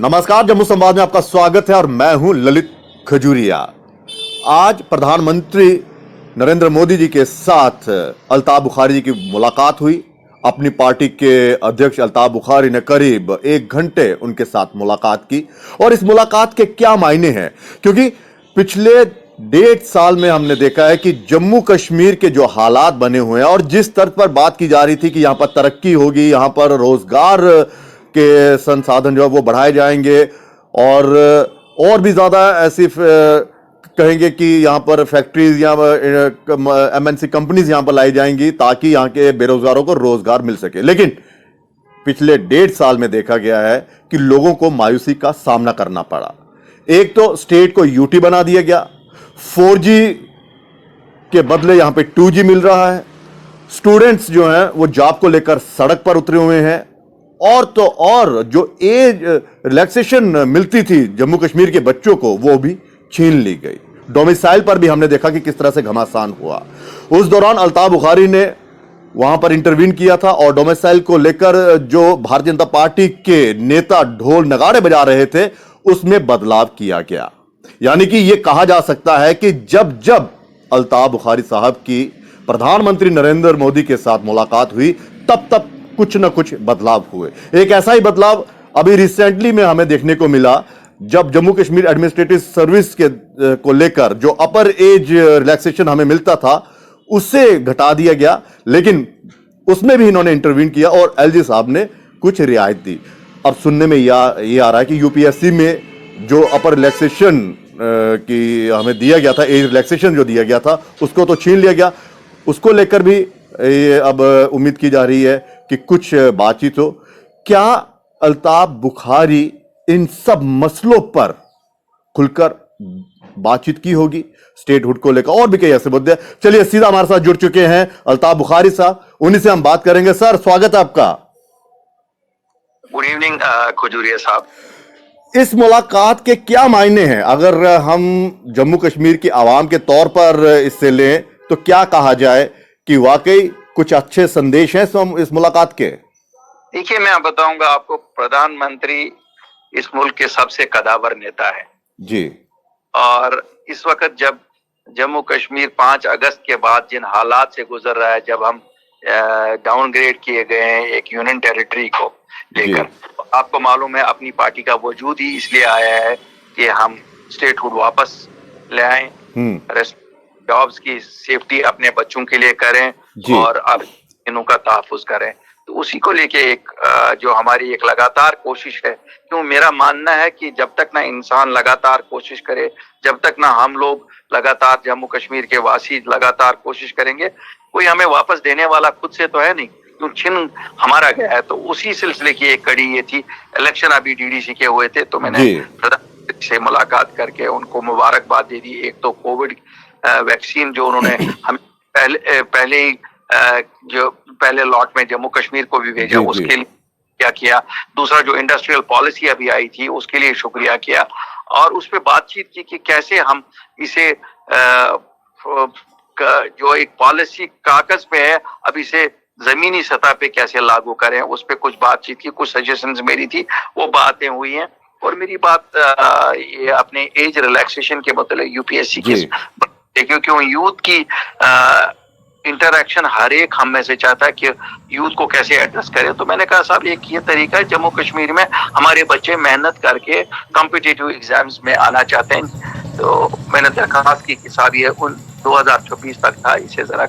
नमस्कार, जम्मू संवाद में आपका स्वागत है और मैं हूं ललित खजूरिया। आज प्रधानमंत्री नरेंद्र मोदी जी के साथ अल्ताफ बुखारी जी की मुलाकात हुई। अपनी पार्टी के अध्यक्ष अल्ताफ बुखारी ने करीब 1 घंटे उनके साथ मुलाकात की और इस मुलाकात के क्या मायने हैं, क्योंकि पिछले 1.5 साल में हमने देखा है कि जम्मू कश्मीर के जो हालात बने हुए हैं और जिस स्तर पर बात की जा रही थी कि यहां पर तरक्की होगी, यहां पर रोजगार के संसाधन जो है वो बढ़ाए जाएंगे और भी ज्यादा ऐसी कहेंगे कि यहां पर फैक्ट्रीज या एमएनसी कंपनीज यहां पर लाई जाएंगी ताकि यहां के बेरोजगारों को रोजगार मिल सके। लेकिन पिछले 1.5 साल में देखा गया है कि लोगों को मायूसी का सामना करना पड़ा। एक तो स्टेट को यूटी बना दिया गया, 4G के बदले यहां पे 2G मिल रहा है, स्टूडेंट्स जो हैं वो जॉब को लेकर सड़क पर उतरे हुए हैं और जो एज रिलैक्सेशन मिलती थी जम्मू कश्मीर के बच्चों को वो भी छीन ली गई। डोमिसाइल पर भी हमने देखा कि किस तरह से घमासान हुआ। उस दौरान अल्ताफ बुखारी ने वहां पर इंटरवीन किया था और डोमिसाइल को लेकर जो भारतीय जनता पार्टी के नेता ढोल नगाड़े बजा रहे थे उसमें बदलाव किया गया। यानी कि यह कहा जा सकता है कि जब जब अल्ताफ बुखारी साहब की प्रधानमंत्री नरेंद्र मोदी के साथ मुलाकात हुई तब तब कुछ ना कुछ बदलाव हुए। एक ऐसा ही बदलाव अभी रिसेंटली में हमें देखने को मिला जब जम्मू कश्मीर एडमिनिस्ट्रेटिव सर्विस के को लेकर जो अपर एज रिलैक्सेशन हमें मिलता था उससे घटा दिया गया, लेकिन उसमें भी इन्होंने इंटरवीन किया और एलजी साहब ने कुछ रियायत दी। अब सुनने में ये आ रहा है कि यूपीएससी में जो अपर रिलैक्सेशन की हमें दिया गया था, एज रिलैक्सेशन जो दिया गया था उसको तो छीन लिया गया। उसको लेकर भी ये अब उम्मीद की जा रही है कि कुछ बातचीत हो। क्या अल्ताफ बुखारी इन सब मसलों पर खुलकर बातचीत की होगी स्टेटहुड को लेकर? और भी कई ऐसे मुद्दे। चलिए सीधा हमारे साथ जुड़ चुके हैं अल्ताफ बुखारी साहब, उन्हीं से हम बात करेंगे। सर, स्वागत है आपका। गुड इवनिंग खजूरिया साहब। इस मुलाकात के क्या मायने हैं अगर हम जम्मू कश्मीर की आवाम के तौर पर इससे लें तो क्या कहा जाए कि वाकई कुछ अच्छे संदेश हैं इस मुलाकात के? देखिए, मैं बताऊंगा आपको, प्रधानमंत्री इस मुल्क के सबसे कदावर नेता है जी। और इस वक्त जब जम्मू कश्मीर 5 अगस्त के बाद जिन हालात से गुजर रहा है, जब हम डाउनग्रेड किए गए हैं एक यूनियन टेरिटरी को लेकर, आपको मालूम है अपनी पार्टी का वजूद ही इसलिए आया है कि हम स्टेटहुड वापस ले आए, जॉब्स की सेफ्टी अपने बच्चों के लिए करें और अब इनों का तहफ्फुज करें। तो उसी को लेके एक जो हमारी एक लगातार कोशिश है, क्यों मेरा मानना है कि जब तक ना इंसान लगातार कोशिश करे, जब तक ना हम लोग लगातार जम्मू कश्मीर के वासी लगातार कोशिश करेंगे, कोई हमें वापस देने वाला खुद से तो है नहीं, क्यों छीन हमारा गया है। तो उसी सिलसिले की एक कड़ी ये थी। इलेक्शन अभी डीडीसी के हुए थे तो मैंने प्रधानमंत्री से मुलाकात करके उनको मुबारकबाद दे दी। एक तो कोविड वैक्सीन जो उन्होंने हम पहले ही जो पहले लॉट में जम्मू कश्मीर को भी भेजा उसके लिए क्या किया। दूसरा, जो इंडस्ट्रियल पॉलिसी अभी आई थी उसके लिए शुक्रिया किया और उस पर बातचीत की कि कैसे हम इसे जो एक पॉलिसी कागज पे है अब इसे जमीनी सतह पे कैसे लागू करें, उस पर कुछ बातचीत की, कुछ सजेशंस मेरी थी, वो बातें हुई हैं। और मेरी बात ये अपने एज रिलैक्सेशन के मतलब यूपीएससी के, क्योंकि यूथ की इंटरैक्शन हर एक हम में से चाहता है कि यूथ को कैसे एड्रेस करें। तो मैंने कहा साहब एक ये तरीका है, जम्मू कश्मीर में हमारे बच्चे मेहनत करके कॉम्पिटिटिव एग्जाम्स में आना चाहते हैं, तो मैंने दरखास्त की कि साहब ये 2026 तक था, इसे जरा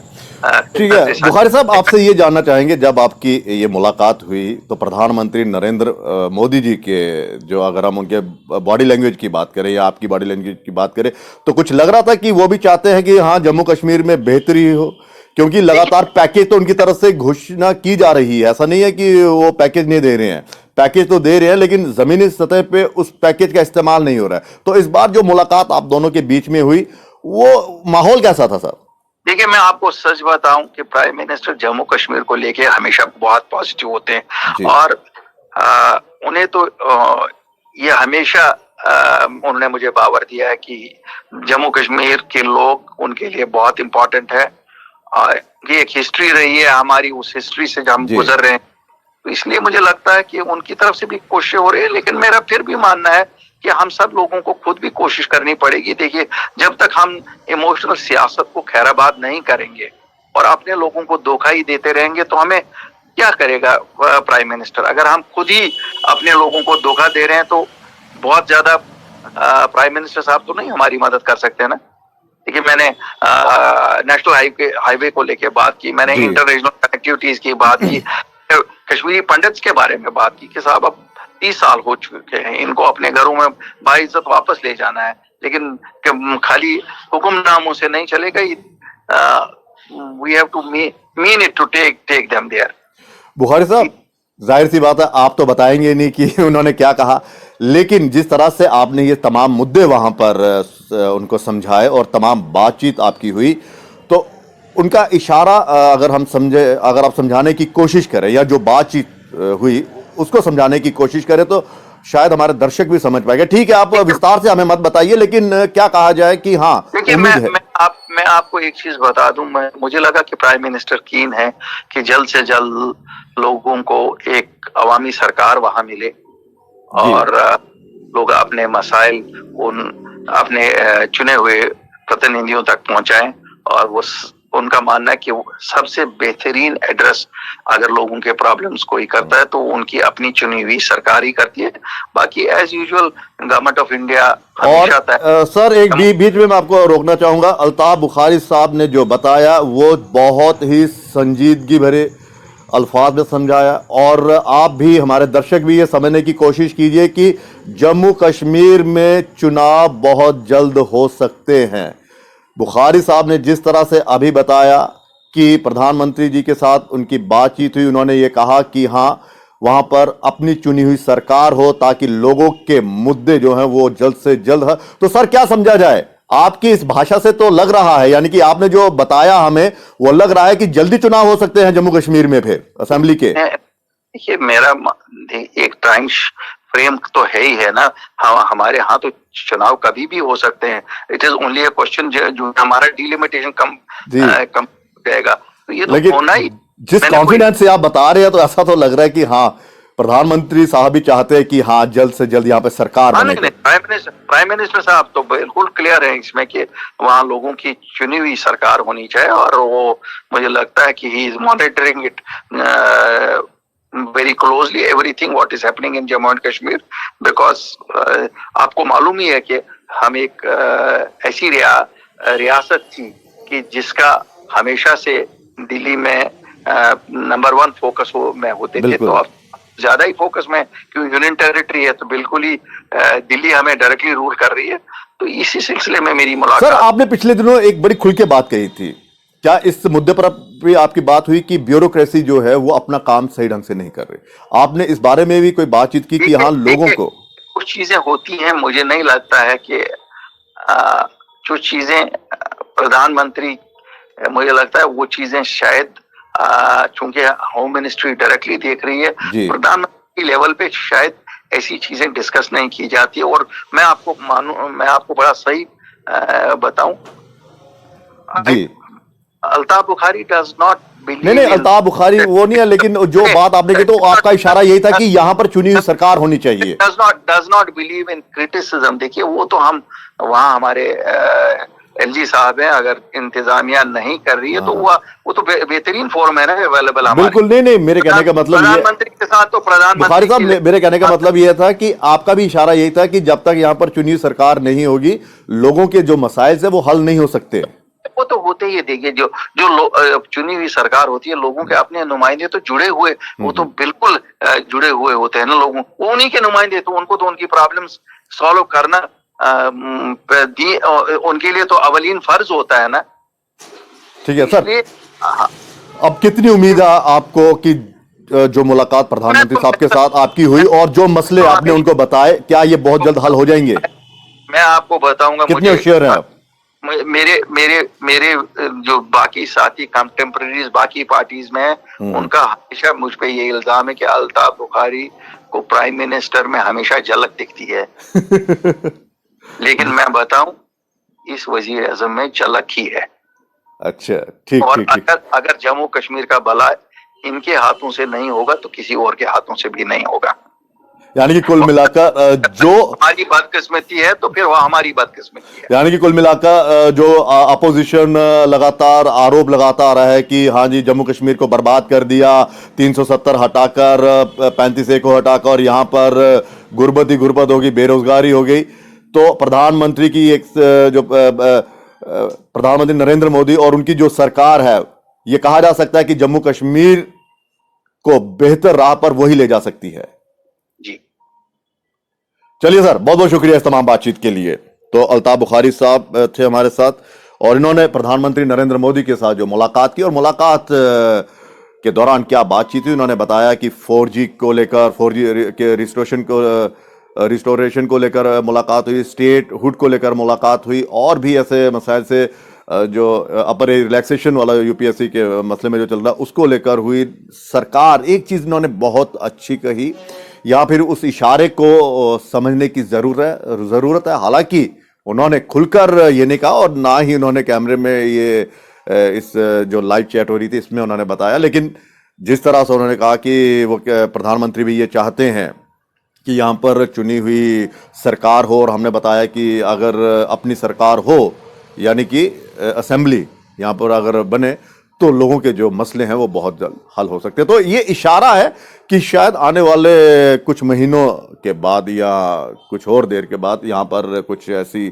ठीक है। बुखारी साहब, आपसे ये जानना चाहेंगे, जब आपकी ये मुलाकात हुई तो प्रधानमंत्री नरेंद्र मोदी जी के जो, अगर हम उनके बॉडी लैंग्वेज की बात करें या आपकी बॉडी लैंग्वेज की बात करें, तो कुछ लग रहा था कि वो भी चाहते हैं कि हाँ जम्मू कश्मीर में बेहतरी हो, क्योंकि लगातार पैकेज तो उनकी तरफ से घोषणा की जा रही है। ऐसा नहीं है कि वो पैकेज नहीं दे रहे हैं, पैकेज तो दे रहे हैं, लेकिन जमीनी सतह पे उस पैकेज का इस्तेमाल नहीं हो रहा है। तो इस बार जो मुलाकात आप दोनों के बीच में हुई वो माहौल कैसा था सर? देखिए, मैं आपको सच बताऊं कि प्राइम मिनिस्टर जम्मू कश्मीर को लेके हमेशा बहुत पॉजिटिव होते हैं और उन्हें तो ये हमेशा उन्होंने मुझे बावर दिया है कि जम्मू कश्मीर के लोग उनके लिए बहुत इंपॉर्टेंट है। ये एक हिस्ट्री रही है हमारी, उस हिस्ट्री से हम गुजर रहे हैं तो इसलिए मुझे लगता है कि उनकी तरफ से भी कोशिश हो रही है, लेकिन मेरा फिर भी मानना है कि हम सब लोगों को खुद भी कोशिश करनी पड़ेगी। देखिए, जब तक हम इमोशनल सियासत को खैराबाद नहीं करेंगे और अपने लोगों को धोखा ही देते रहेंगे तो हमें क्या करेगा प्राइम मिनिस्टर। अगर हम खुद ही अपने लोगों को धोखा दे रहे हैं तो बहुत ज्यादा प्राइम मिनिस्टर साहब तो नहीं हमारी मदद कर सकते ना। देखिए, मैंने नेशनल हाईवे को लेके बात की, मैंने इंटरनेशनल कनेक्टिविटीज की बात की, कश्मीरी पंडित्स के बारे में बात की कि साहब अब 30 साल हो चुके हैं, इनको अपने घरों में बाइज्जत वापस ले जाना है, लेकिन खाली हुक्मनामों से नहीं चलेगा। We have to mean it to take them there. Bukhari साहब, जाहिर सी बात है आप तो बताएंगे नहीं कि उन्होंने क्या कहा, लेकिन जिस तरह से आपने ये तमाम मुद्दे वहां पर उनको समझाए और तमाम बातचीत आपकी हुई, तो उनका इशारा अगर आप समझाने की कोशिश करें या जो बातचीत हुई उसको समझाने की कोशिश करें तो शायद हमारे दर्शक भी समझ पाएंगे। ठीक है, आप विस्तार से हमें मत बताइए, लेकिन क्या कहा जाए कि हाँ, देखिए, मैं आपको एक चीज बता दूं, मुझे लगा कि प्राइम मिनिस्टर कीन है कि जल्द से जल्द लोगों को एक अवामी सरकार वहां मिले और लोग अपने मसाइल अपने चुने हुए प्रतिनिधियों तक पहुंचाएं। और उनका मानना है कि सबसे बेहतरीन एड्रेस अगर लोगों के प्रॉब्लम्स कोई करता है तो उनकी अपनी चुनी हुई सरकार ही करती है। बाकी as usual government of India हमेशा सर, एक बीच में मैं आपको रोकना चाहूंगा। अल्ताफ बुखारी साहब ने जो बताया वो बहुत ही संजीदगी भरे अल्फाज में समझाया, और आप भी, हमारे दर्शक भी ये समझने की कोशिश कीजिए कि जम्मू कश्मीर में चुनाव बहुत जल्द हो सकते हैं। बुखारी साहब ने जिस तरह से अभी बताया कि प्रधानमंत्री जी के साथ उनकी बातचीत हुई, उन्होंने ये कहा कि हाँ, वहां पर अपनी चुनी हुई सरकार हो ताकि लोगों के मुद्दे जो हैं वो जल्द से जल्द है। तो सर, क्या समझा जाए? आपकी इस भाषा से तो लग रहा है, यानी कि आपने जो बताया हमें वो लग रहा है कि जल्दी चुनाव हो सकते हैं जम्मू कश्मीर में फिर असेंबली के। देखिए, मेरा एक टाइम फ्रेम तो है ही है ना। हमारे यहाँ तो चुनाव कभी भी हो सकते हैं। It is only a question जो हमारा डिलिमिटेशन कम जाएगा, तो ये तो होना ही। जिस कॉन्फिडेंस से आप बता रहे हैं तो ऐसा तो लग रहा है कि हाँ, प्रधानमंत्री साहब भी चाहते हैं कि हाँ, जल्द से जल्द यहाँ पे सरकार बने। प्राइम मिनिस्टर साहब तो बिल्कुल क्लियर है इसमें कि वहाँ लोगों की चुनी हुई सरकार होनी चाहिए, और वो मुझे लगता है कि he is monitoring it very closely everything what is happening in Jammu and Kashmir, because आपको मालूम ही है कि हम एक ऐसी रियासत थी कि जिसका हमेशा से दिल्ली में नंबर 1 फोकस में होते थे, तो अब ज्यादा ही फोकस में, क्योंकि यूनियन टेरिटरी है तो बिल्कुल ही दिल्ली हमें डायरेक्टली रूल कर रही है। तो इसी सिलसिले में मेरी मुलाकात। सर, आपने पिछले दिनों एक बड़ी खुल के बात कही थी, क्या इस मुद्दे पर भी आपकी बात हुई कि ब्यूरोक्रेसी जो है वो अपना काम सही ढंग से नहीं कर रही? आपने इस बारे में भी कोई बातचीत की कि हाँ, लोगों को कुछ चीजें होती हैं, मुझे नहीं लगता है कि जो चीजें प्रधानमंत्री, मुझे लगता है वो चीजें शायद चूंकि होम मिनिस्ट्री डायरेक्टली देख रही है, प्रधानमंत्री लेवल पे शायद ऐसी चीजें डिस्कस नहीं की जाती है। और मैं आपको बड़ा सही बताऊं, Altaf Bukhari does not believe. नहीं, अल्ताफ बुखारी वो नहीं है, लेकिन जो बात आपने की तो आपका इशारा यही था कि यहाँ पर चुनी हुई सरकार होनी चाहिए। Does not believe in criticism. देखिए, वो तो हम वहाँ हमारे एलजी साहब हैं, अगर इंतजामिया नहीं कर रही है तो वो तो बेहतरीन फॉर्म है ना अवेलेबल हमारे। बिल्कुल नहीं, मेरे कहने का मतलब प्रधानमंत्री के साथ तो बुखारी साहब, मेरे कहने का मतलब यह था कि आपका भी इशारा यही था कि जब तक यहाँ पर चुनी सरकार नहीं होगी, लोगों के जो मसाइल है वो हल नहीं हो सकते। वो तो होते ही। देखिए, जो चुनी हुई सरकार होती है, लोगों के अपने नुमाइंदे तो जुड़े हुए, वो तो बिल्कुल जुड़े हुए होते हैं ना लोगों, वो उन्हीं के नुमाइंदे, तो उनको तो उनकी प्रॉब्लम्स सॉल्व करना उनके लिए तो अवलीन फर्ज होता है ना। ठीक है सर, अब कितनी उम्मीद है आपको कि जो मुलाकात प्रधानमंत्री साहब के साथ आपकी हुई और जो मसले आपने उनको बताए, क्या ये बहुत जल्द हल हो जाएंगे? मैं आपको बताऊंगा। कितने श्योर हैं आप? मेरे जो बाकी साथी कंटेम्प्रेरीज बाकी पार्टीज में, उनका हमेशा मुझ पे ये इल्जाम है कि अल्ताफ बुखारी को प्राइम मिनिस्टर में हमेशा झलक दिखती है। लेकिन मैं बताऊं, इस वजीर आजम में झलक ही है। अच्छा, ठीक। और अगर जम्मू कश्मीर का भला इनके हाथों से नहीं होगा तो किसी और के हाथों से भी नहीं होगा। यानी कि कुल मिलाकर जो हमारी बदकिस्मती है तो फिर वह हमारी बदकिस्मती है। यानी कि कुल मिलाकर जो अपोजिशन लगातार आरोप लगाता आ रहा है कि हाँ जी जम्मू कश्मीर को बर्बाद कर दिया, 370 हटाकर 35A को हटाकर यहाँ पर गुर्बत ही गुर्बत होगी, बेरोजगारी हो गई। तो प्रधानमंत्री की एक जो प्रधानमंत्री नरेंद्र मोदी और उनकी जो सरकार है, ये कहा जा सकता है कि जम्मू कश्मीर को बेहतर राह पर वही ले जा सकती है। जी चलिए सर, बहुत बहुत शुक्रिया इस तमाम बातचीत के लिए। तो अल्ताफ बुखारी साहब थे हमारे साथ और इन्होंने प्रधानमंत्री नरेंद्र मोदी के साथ जो मुलाकात की और मुलाकात के दौरान क्या बातचीत हुई, उन्होंने बताया कि 4G को लेकर, 4G के रिस्टोरेशन को लेकर मुलाकात हुई, स्टेट हुड को लेकर मुलाकात हुई और भी ऐसे मसाइल से जो अपर रिलैक्सेशन वाला यूपीएससी के मसले में जो चल रहा उसको लेकर हुई। सरकार एक चीज इन्होंने बहुत अच्छी कही, या फिर उस इशारे को समझने की जरूरत है। हालांकि उन्होंने खुलकर ये नहीं कहा और ना ही उन्होंने कैमरे में ये इस जो लाइव चैट हो रही थी इसमें उन्होंने बताया, लेकिन जिस तरह से उन्होंने कहा कि वो प्रधानमंत्री भी ये चाहते हैं कि यहाँ पर चुनी हुई सरकार हो, और हमने बताया कि अगर अपनी सरकार हो यानी कि असेंबली यहाँ पर अगर बने तो लोगों के जो मसले हैं वो बहुत जल्द हल हो सकते हैं। तो ये इशारा है कि शायद आने वाले कुछ महीनों के बाद या कुछ और देर के बाद यहाँ पर कुछ ऐसी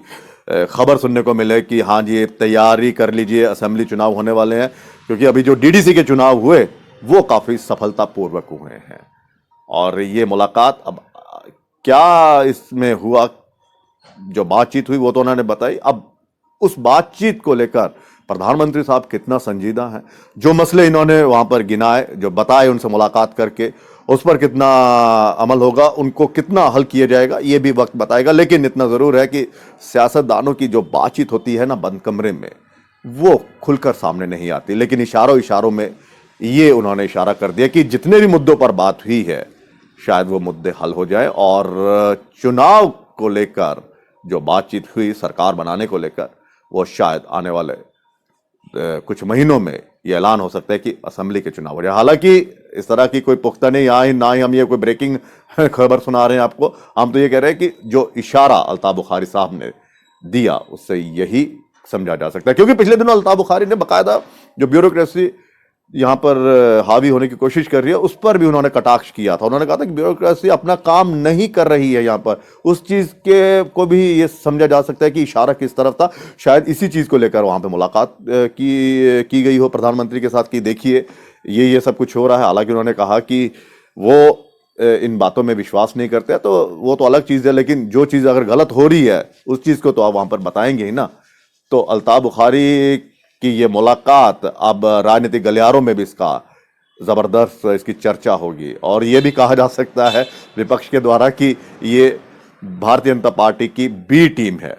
खबर सुनने को मिले कि हाँ जी तैयारी कर लीजिए, असेंबली चुनाव होने वाले हैं। क्योंकि अभी जो डीडीसी के चुनाव हुए वो काफ़ी सफलतापूर्वक हुए हैं और ये मुलाकात अब क्या इसमें हुआ, जो बातचीत हुई वो तो उन्होंने बताई। अब उस बातचीत को लेकर प्रधानमंत्री साहब कितना संजीदा हैं, जो मसले इन्होंने वहां पर गिनाए, जो बताए उनसे मुलाकात करके, उस पर कितना अमल होगा, उनको कितना हल किया जाएगा, ये भी वक्त बताएगा। लेकिन इतना जरूर है कि सियासतदानों की जो बातचीत होती है ना बंद कमरे में, वो खुलकर सामने नहीं आती, लेकिन इशारों में ये उन्होंने इशारा कर दिया कि जितने भी मुद्दों पर बात हुई है शायद वो मुद्दे हल हो जाए और चुनाव को लेकर जो बातचीत हुई सरकार बनाने को लेकर वो शायद आने वाले कुछ महीनों में ये ऐलान हो सकता है कि असेंबली के चुनाव हो जाए। हालांकि इस तरह की कोई पुख्ता नहीं आई, ना ही हम ये कोई ब्रेकिंग खबर सुना रहे हैं आपको। हम तो ये कह रहे हैं कि जो इशारा अल्ताफ बुखारी साहब ने दिया उससे यही समझा जा सकता है। क्योंकि पिछले दिनों अल्ताफ बुखारी ने बाकायदा जो ब्यूरोक्रेसी यहाँ पर हावी होने की कोशिश कर रही है उस पर भी उन्होंने कटाक्ष किया था। उन्होंने कहा था कि ब्यूरोक्रेसी अपना काम नहीं कर रही है यहाँ पर। उस चीज़ के को भी ये समझा जा सकता है कि इशारा किस तरफ था। शायद इसी चीज़ को लेकर वहाँ पे मुलाकात की गई हो प्रधानमंत्री के साथ कि देखिए ये सब कुछ हो रहा है। हालांकि उन्होंने कहा कि वो इन बातों में विश्वास नहीं करते, तो वो तो अलग चीज़ है, लेकिन जो चीज़ अगर गलत हो रही है उस चीज़ को तो आप वहाँ पर बताएंगे ही ना। तो अल्ताफ बुखारी कि ये मुलाकात अब राजनीतिक गलियारों में भी इसका जबरदस्त इसकी चर्चा होगी और ये भी कहा जा सकता है विपक्ष के द्वारा कि ये भारतीय जनता पार्टी की बी टीम है।